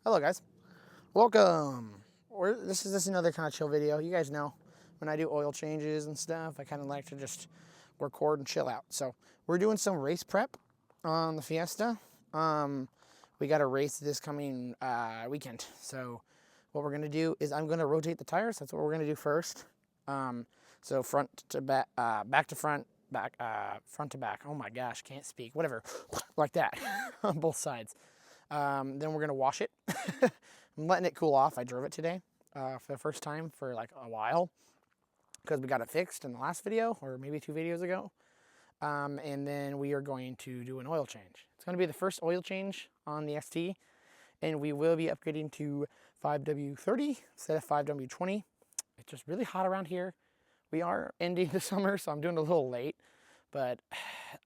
Hello guys, welcome. This is another kind of chill video. You guys know when I do oil changes and stuff, I kind of like to just record and chill out. So we're doing some race prep on the Fiesta. We got a race this coming weekend. So what we're gonna do is I'm gonna rotate the tires. That's what we're gonna do first. So front to back, back to front, front to back. Oh my gosh, can't speak. Whatever, like that on both sides. Then we're gonna wash it. I'm letting it cool off. I drove it today for the first time for like a while because we got it fixed in the last video or maybe 2 videos ago. And then we are going to do an oil change. It's gonna be the first oil change on the XT, and we will be upgrading to 5W30 instead of 5W20. It's just really hot around here. We are ending the summer, so I'm doing a little late, but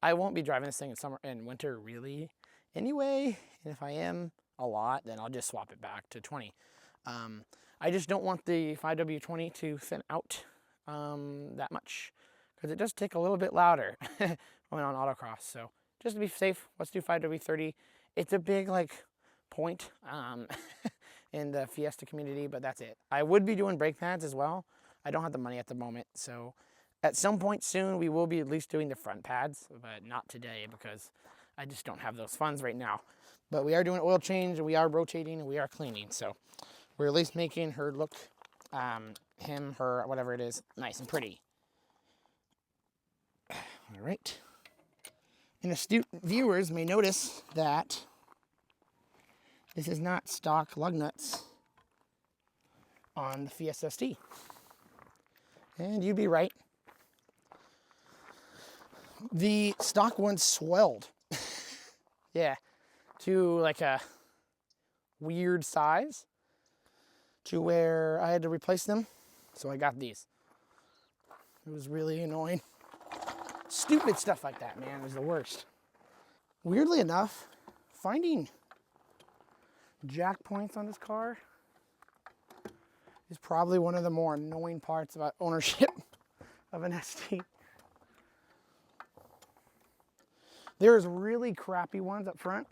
I won't be driving this thing in summer and winter really anyway. And if I am a lot, then I'll just swap it back to 20. I just don't want the 5W20 to thin out that much because it does tick a little bit louder when on autocross. So just to be safe, let's do 5W30. It's a big like point in the Fiesta community, but that's it. I would be doing brake pads as well. I don't have the money at the moment, so at some point soon we will be at least doing the front pads, but not today because I just don't have those funds right now. But we are doing oil change, and we are rotating, and we are cleaning. So we're at least making her look, him, her, whatever it is, nice and pretty. All right. And astute viewers may notice that this is not stock lug nuts on the Fiesta ST. And you'd be right. The stock ones swelled. Yeah, to like a weird size to where I had to replace them. So I got these. It was really annoying. Stupid stuff like that, man, is the worst. Weirdly enough, finding jack points on this car is probably one of the more annoying parts about ownership of an ST. There's really crappy ones up front,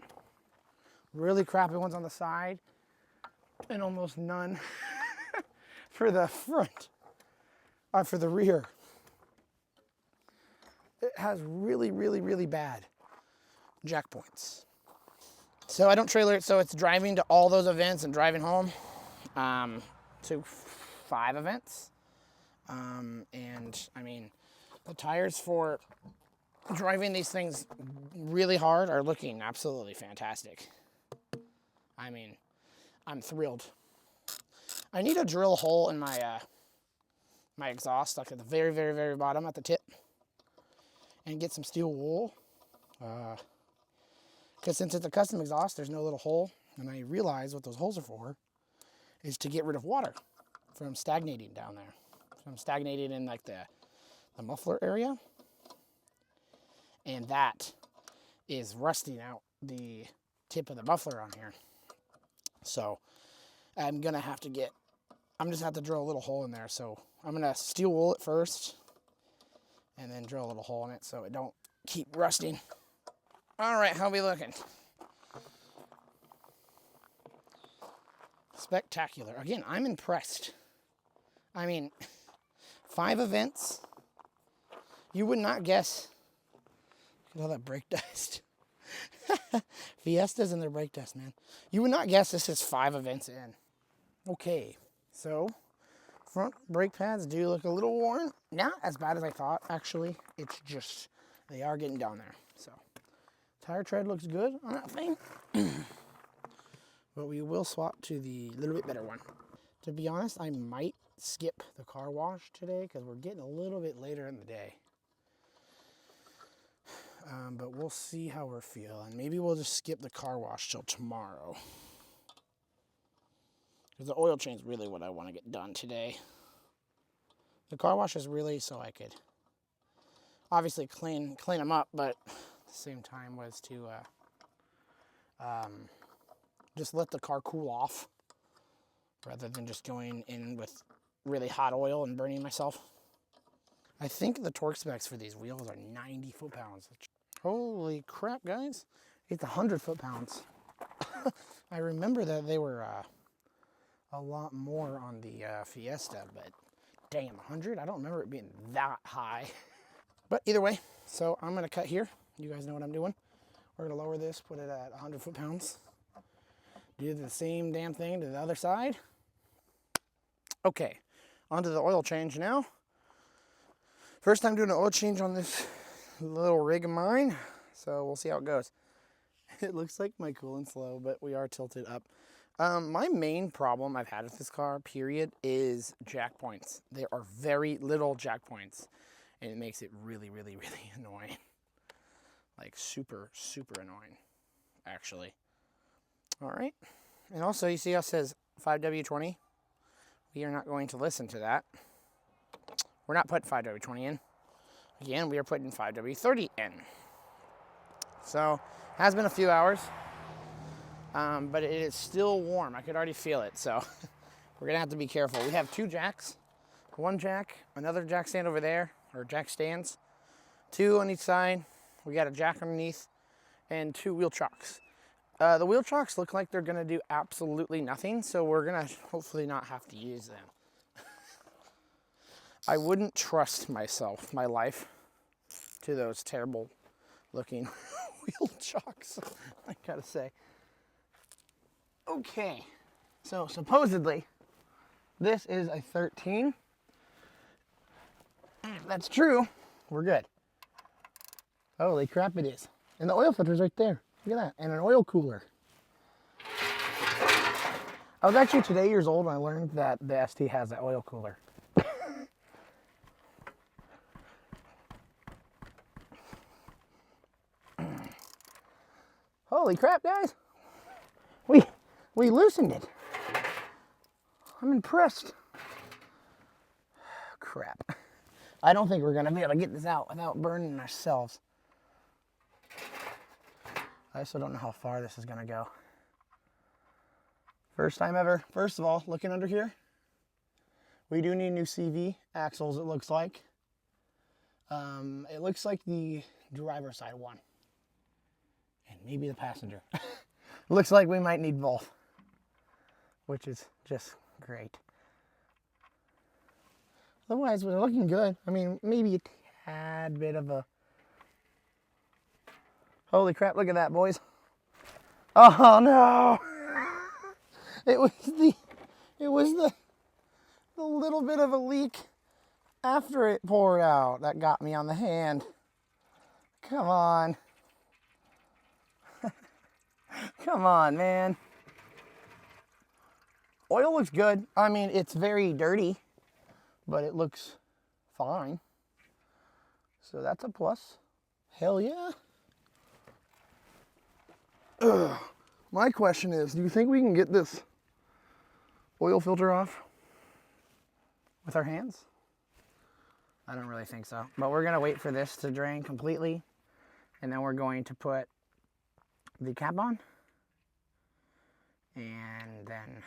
really crappy ones on the side, and almost none for the front, for the rear. It has really, really, really bad jack points. So I don't trailer it, so it's driving to all those events and driving home to 5 events. And I mean, the tires for driving these things really hard are looking absolutely fantastic. I mean, I'm thrilled. I need to drill a hole in my my exhaust, like at the very, very, very bottom at the tip, and get some steel wool. Because since it's a custom exhaust, there's no little hole, and I realize what those holes are for is to get rid of water from stagnating down there. From stagnating in like the muffler area. And that is rusting out the tip of the muffler on here. So I'm just have to drill a little hole in there. So I'm gonna steel wool it first and then drill a little hole in it so it don't keep rusting. All right, how we looking? Spectacular. Again, I'm impressed. I mean, 5 events. You would not guess. Look at all that brake dust. Fiestas and their brake dust, man. You would not guess this is 5 events in. Okay, so front brake pads do look a little worn. Not as bad as I thought, actually. It's just, they are getting down there. So, tire tread looks good on that thing. But we will swap to the little bit better one. To be honest, I might skip the car wash today because we're getting a little bit later in the day. But we'll see how we're feeling. Maybe we'll just skip the car wash till tomorrow. Because the oil change is really what I want to get done today. The car wash is really so I could obviously clean them up, but at the same time was to just let the car cool off rather than just going in with really hot oil and burning myself. I think the torque specs for these wheels are 90 foot-pounds. Holy crap, guys. It's 100 foot-pounds. I remember that they were a lot more on the Fiesta, but damn, 100? I don't remember it being that high. But either way, so I'm gonna cut here. You guys know what I'm doing. We're gonna lower this, put it at 100 foot-pounds. Do the same damn thing to the other side. Okay, onto the oil change now. First time doing an oil change on this little rig of mine, so we'll see how it goes. It looks like my coolant's low, but we are tilted up. My main problem I've had with this car, period, is jack points. There are very little jack points, and it makes it really, really, really annoying. Like super, super annoying, actually. All right, and also you see how it says 5W20? We are not going to listen to that. We're not putting 5W20 in. Again, we are putting 5W30 in. So, has been a few hours, but it is still warm. I could already feel it, so we're gonna have to be careful. We have 2 jacks, 1 jack, another jack stand over there, or jack stands, 2 on each side. We got a jack underneath, and 2 wheel chocks. The wheel chocks look like they're gonna do absolutely nothing, so we're gonna hopefully not have to use them. I wouldn't trust myself, my life, to those terrible looking wheel chocks, I gotta say. Okay, so supposedly this is a 13. And if that's true, we're good. Holy crap, it is. And the oil filter's right there. Look at that, and an oil cooler. I was actually today years old when I learned that the ST has that oil cooler. Holy crap, guys. We loosened it. I'm impressed. Crap. I don't think we're gonna be able to get this out without burning ourselves. I also don't know how far this is gonna go. First time ever. First of all, looking under here, we do need new CV axles, it looks like. It looks like the driver's side one. And maybe the passenger. Looks like we might need both, which is just great. Otherwise, we're looking good. I mean, maybe a tad bit of a... Holy crap, look at that, boys. Oh, no! It was the little bit of a leak after it poured out that got me on the hand. Come on. Come on, man. Oil looks good. I mean, it's very dirty, but it looks fine. So that's a plus. Hell yeah. Ugh. My question is, do you think we can get this oil filter off with our hands? I don't really think so. But we're gonna wait for this to drain completely, and then we're going to put the cap on, and then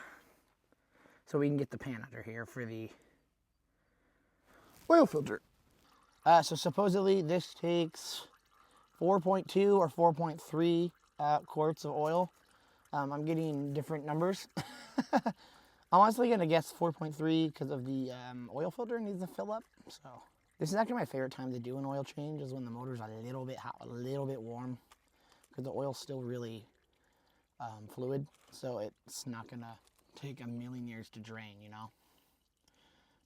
so we can get the pan under here for the oil filter. So supposedly this takes 4.2 or 4.3 quarts of oil. I'm getting different numbers. I'm honestly gonna guess 4.3 because of the oil filter needs to fill up. So this is actually my favorite time to do an oil change, is when the motor's a little bit hot, a little bit warm, because the oil's still really fluid, so it's not gonna take a million years to drain, you know?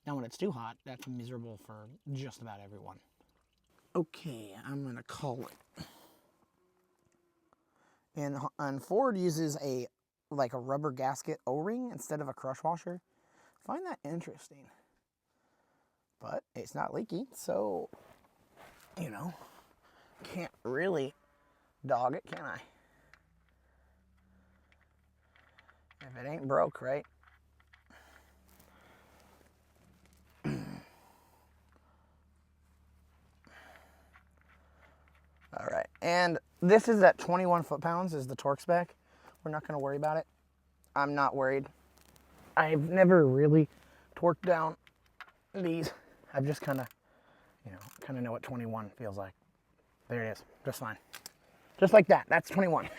Now when it's too hot, that's miserable for just about everyone. Okay, I'm gonna call it. And Ford uses like a rubber gasket O-ring instead of a crush washer. I find that interesting. But it's not leaky, so, you know, can't really dog it, can I? If it ain't broke, right? All right, and this is at 21 foot-pounds is the torque spec. We're not gonna worry about it. I'm not worried. I've never really torqued down these. I've just kind of, you know what 21 feels like. There it is, just fine. Just like that, that's 21.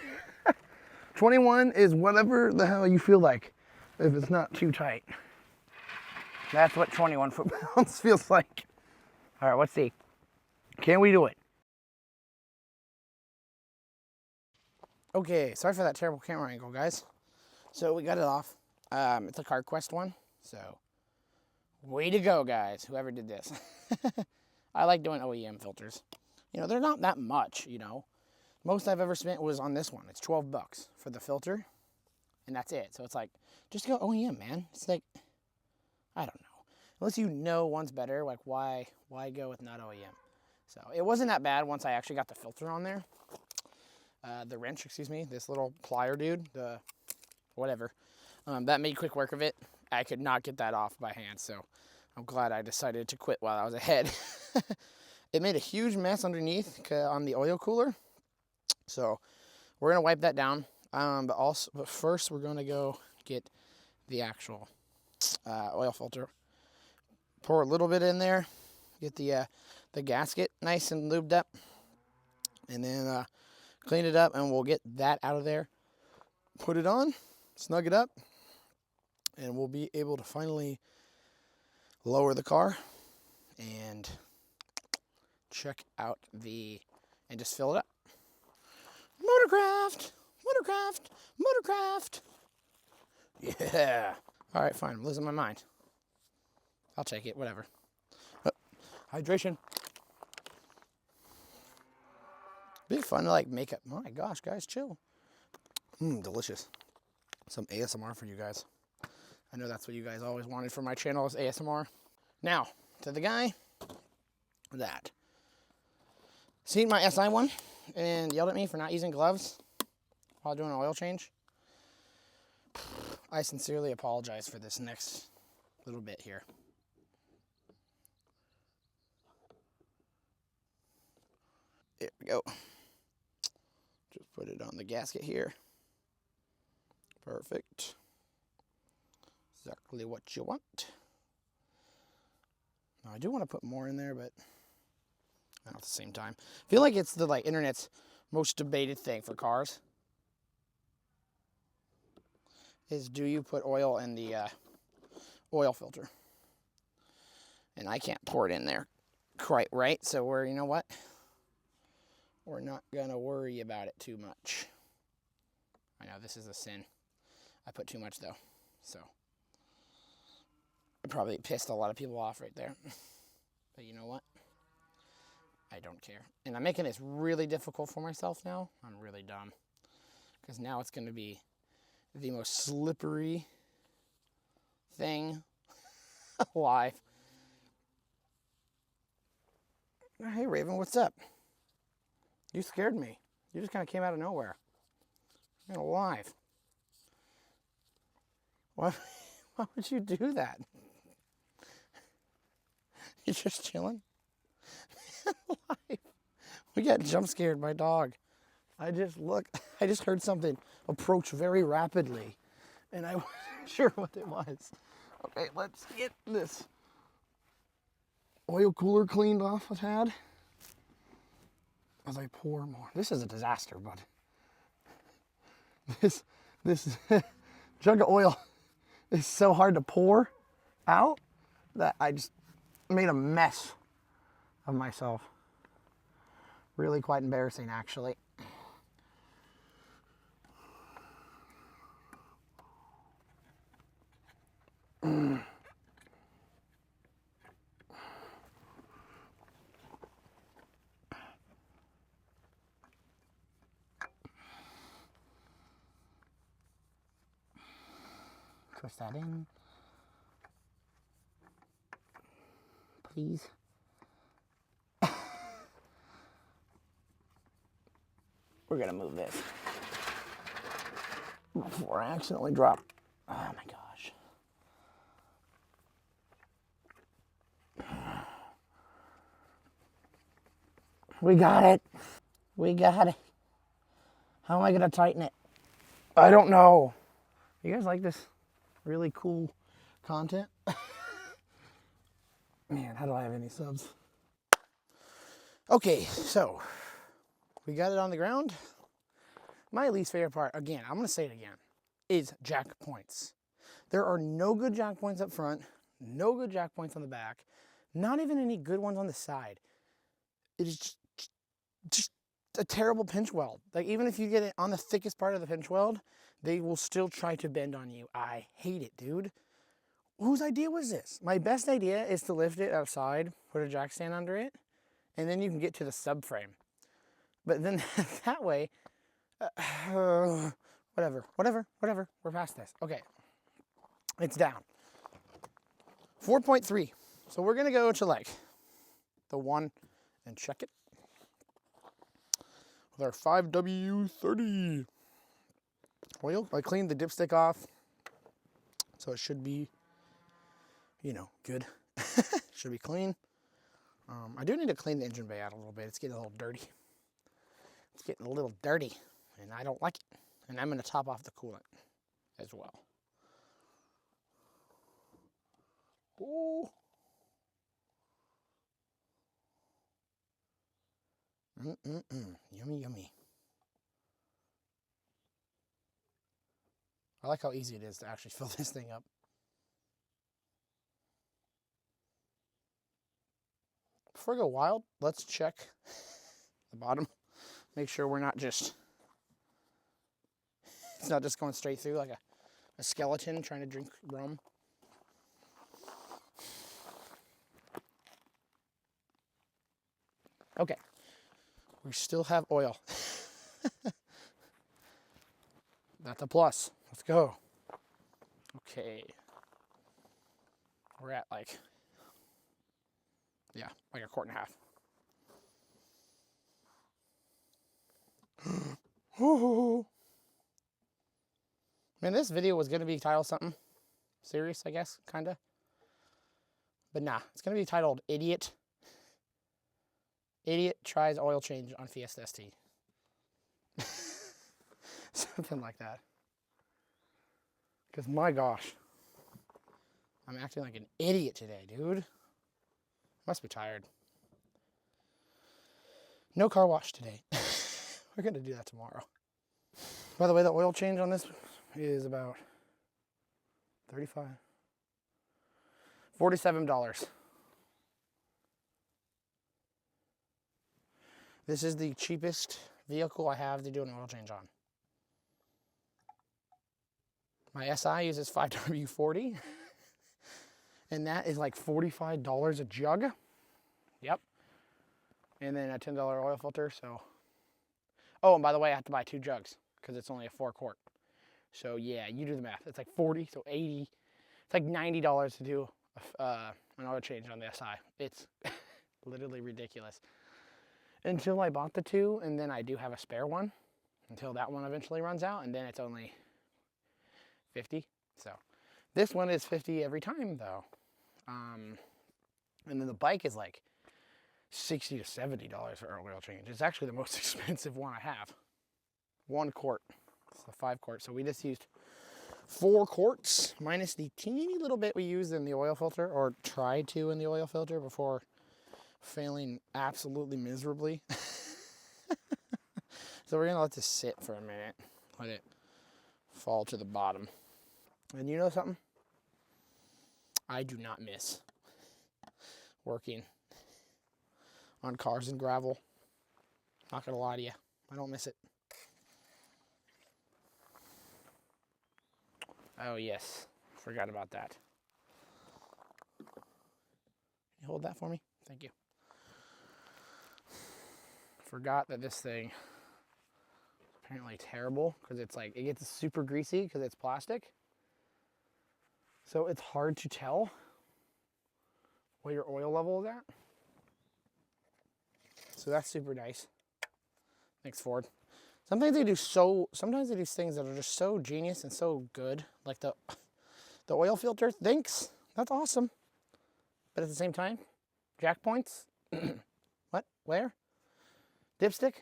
21 is whatever the hell you feel like, if it's not too tight. That's what 21 foot-pounds feels like. All right, let's see. Can we do it? Okay, sorry for that terrible camera angle, guys. So we got it off. It's a CarQuest one, so way to go, guys, whoever did this. I like doing OEM filters. You know, they're not that much, you know. Most I've ever spent was on this one. It's 12 bucks for the filter, and that's it. So it's like, just go OEM, man. It's like, I don't know. Unless you know one's better, like why go with not OEM? So it wasn't that bad once I actually got the filter on there. The wrench, excuse me, this little plier dude, the whatever, that made quick work of it. I could not get that off by hand, so I'm glad I decided to quit while I was ahead. It made a huge mess underneath on the oil cooler, so we're gonna wipe that down. But first we're gonna go get the actual oil filter. Pour a little bit in there, get the gasket nice and lubed up, and then clean it up, and we'll get that out of there. Put it on, snug it up, and we'll be able to finally lower the car and check out and just fill it up. Motorcraft, motorcraft, motorcraft. Yeah. All right, fine, I'm losing my mind. I'll take it, whatever. Hydration. Be fun to like make it. Oh my gosh, guys, chill. Delicious. Some ASMR for you guys. I know that's what you guys always wanted for my channel is ASMR. Now, to the guy that seen my SI one and yelled at me for not using gloves while doing an oil change. I sincerely apologize for this next little bit here. There we go. Just put it on the gasket here. Perfect. Exactly what you want. Now, I do want to put more in there, but not at the same time. I feel like it's the internet's most debated thing for cars. Is do you put oil in the oil filter? And I can't pour it in there quite right, so you know what? We're not gonna worry about it too much. I know this is a sin. I put too much though, so I probably pissed a lot of people off right there. But you know what? I don't care. And I'm making this really difficult for myself now. I'm really dumb. Because now it's gonna be the most slippery thing alive. Hey Raven, what's up? You scared me. You just kind of came out of nowhere. You're alive. Why would you do that? You're just chilling? Alive. We got jump scared by dog. I just heard something approach very rapidly, and I wasn't sure what it was. Okay, let's get this oil cooler cleaned off a tad. As I pour more. This is a disaster, bud. This jug of oil is so hard to pour out that I just made a mess of myself. Really quite embarrassing, actually. Twist that in, please. We're gonna move this before I accidentally drop. Oh my gosh. We got it. We got it. How am I gonna tighten it? I don't know. You guys like this really cool content? Man, how do I have any subs? Okay, so we got it on the ground. My least favorite part, again, I'm gonna say it again, is jack points. There are no good jack points up front, no good jack points on the back, not even any good ones on the side. It is just a terrible pinch weld. Like, even if you get it on the thickest part of the pinch weld, they will still try to bend on you. I hate it, dude. Whose idea was this? My best idea is to lift it outside, put a jack stand under it, and then you can get to the subframe. But then that way, whatever, we're past this. Okay, it's down. 4.3. So we're gonna go to like the 1 and check it with our 5W30 oil. I cleaned the dipstick off, so it should be, you know, good. Should be clean. I do need to clean the engine bay out a little bit. It's getting a little dirty. It's getting a little dirty, and I don't like it. And I'm gonna top off the coolant as well. Oh. Yummy, yummy. I like how easy it is to actually fill this thing up. Before I go wild, let's check the bottom. Make sure we're not just, it's not just going straight through like a skeleton trying to drink rum. Okay, we still have oil. That's a plus. Let's go. Okay. We're at like, yeah, like a quart and a half. Man, this video was going to be titled something serious, I guess, kind of. But nah, it's going to be titled Idiot Tries Oil Change on Fiesta ST. Something like that. Because my gosh, I'm acting like an idiot today, dude. Must be tired. No car wash today. We're going to do that tomorrow. By the way, the oil change on this is about $47. This is the cheapest vehicle I have to do an oil change on. My SI uses 5W40, and that is like $45 a jug. Yep. And then a $10 oil filter, so. Oh, and by the way, I have to buy 2 jugs because it's only a 4-quart. So yeah, you do the math. It's like 40, so 80. It's like $90 to do an oil change on the SI. It's literally ridiculous. Until I bought the 2, and then I do have a spare one until that one eventually runs out, and then it's only 50. So this one is 50 every time though. And then the bike is like $60 to $70 for an oil change. It's actually the most expensive one I have. 1 quart. It's a 5-quart. So we just used 4 quarts minus the teeny little bit we used in the oil filter, or tried to in the oil filter, before failing absolutely miserably. So we're gonna let this sit for a minute. Let it fall to the bottom. And you know something? I do not miss working on cars and gravel. Not gonna lie to you, I don't miss it. Oh yes, forgot about that. Can you hold that for me? Thank you. Forgot that this thing is apparently terrible because it's like, it gets super greasy because it's plastic. So it's hard to tell what your oil level is at. So that's super nice. Thanks, Ford. Sometimes they do things that are just so genius and so good. Like the oil filter, thanks. That's awesome. But at the same time, jack points. What? Where? Dipstick?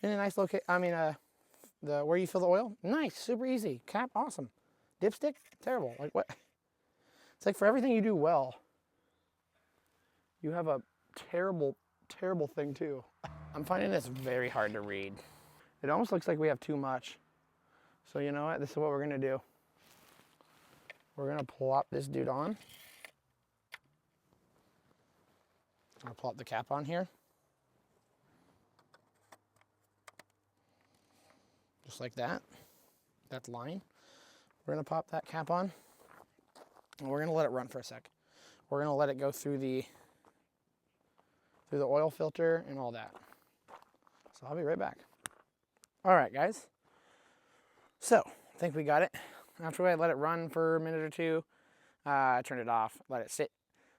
In a nice location. I mean, where you fill the oil? Nice, super easy. Cap, awesome. Dipstick? Terrible. Like what? It's like for everything you do well, you have a terrible, terrible thing too. I'm finding this very hard to read. It almost looks like we have too much. So you know what? This is what we're gonna do. We're gonna plop this dude on. I'll plop the cap on here. Just like that. That's line. We're gonna pop that cap on. And we're gonna let it run for a sec. We're gonna let it go through the oil filter and all that. So I'll be right back. All right, guys. So I think we got it. After I let it run for a minute or two, I turned it off, let it sit.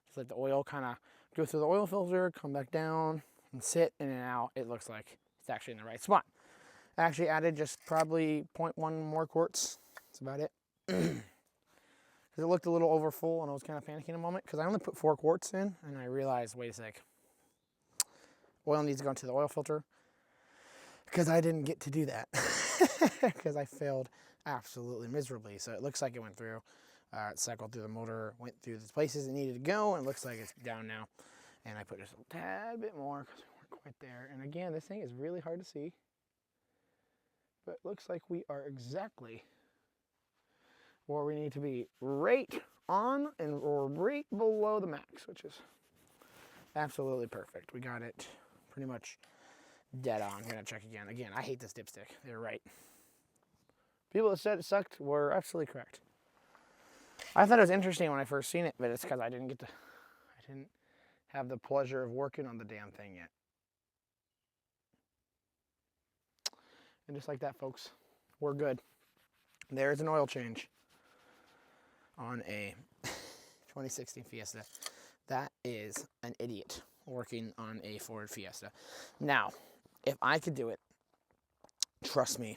Just let the oil kind of go through the oil filter, come back down, and sit, and then now it looks like it's actually in the right spot. I actually added just probably 0.1 more quarts. That's about it. Because it looked a little over full, and I was kind of panicking a moment, because I only put 4 quarts in, and I realized, wait a sec, oil needs to go into the oil filter, because I didn't get to do that, because I failed absolutely miserably. So it looks like it went through. It cycled through the motor, went through the places it needed to go, and it looks like it's down now. And I put just a tad bit more because we weren't quite there. And again, this thing is really hard to see, but it looks like we are exactly where we need to be, right on and or right below the max, which is absolutely perfect. We got it pretty much dead on. I'm gonna check again. Again, I hate this dipstick. They're right. People that said it sucked were absolutely correct. I thought it was interesting when I first seen it, but it's because I didn't have the pleasure of working on the damn thing yet. And just like that, folks, we're good. There's an oil change on a 2016 Fiesta. That is an idiot working on a Ford Fiesta. Now, if I could do it, trust me,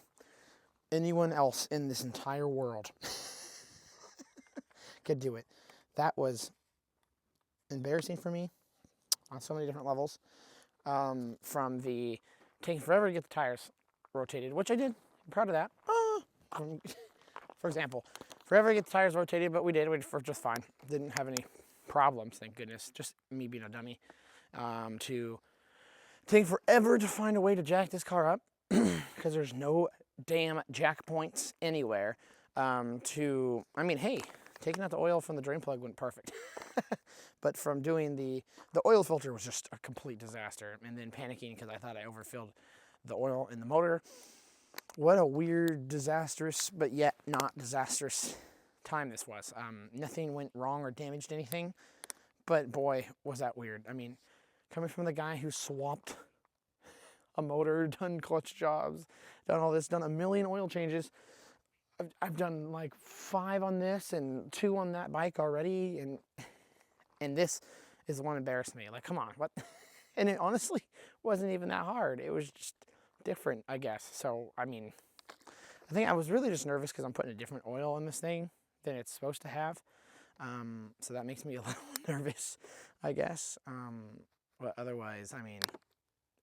anyone else in this entire world could do it. That was embarrassing for me on so many different levels. From the taking forever to get the tires rotated, which I did. I'm proud of that. For example, forever to get the tires rotated, but we did. We were just fine. Didn't have any problems, thank goodness. Just me being a dummy. To take forever to find a way to jack this car up because there's no damn jack points anywhere. I mean, hey, taking out the oil from the drain plug went perfect. But from doing the oil filter was just a complete disaster. And then panicking because I thought I overfilled the oil in the motor. What a weird, disastrous, but yet not disastrous time this was. Nothing went wrong or damaged anything. But boy, was that weird. I mean, coming from the guy who swapped a motor, done clutch jobs, done all this, done a million oil changes. I've done like 5 on this and 2 on that bike already, and this is the one that embarrassed me. Like, come on, what? And it honestly wasn't even that hard. It was just different, I guess. So, I mean, I think I was really just nervous because I'm putting a different oil in this thing than it's supposed to have. So that makes me a little nervous, I guess. But otherwise, I mean,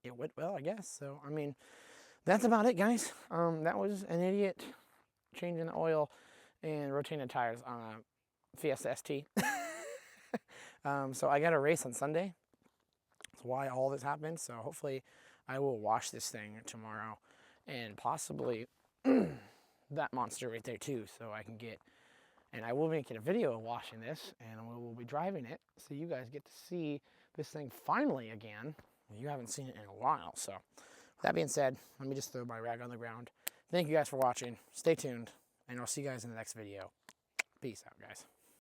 it went well, I guess. So, I mean, that's about it, guys. That was an idiot changing the oil and rotating the tires on a Fiesta ST. So I got a race on Sunday. That's why all this happened. So hopefully I will wash this thing tomorrow and possibly that monster right there too. So I can get, and I will make it a video of washing this and we will be driving it. So you guys get to see this thing finally again. You haven't seen it in a while. So with that being said, let me just throw my rag on the ground. Thank you guys for watching. Stay tuned, and I'll see you guys in the next video. Peace out, guys.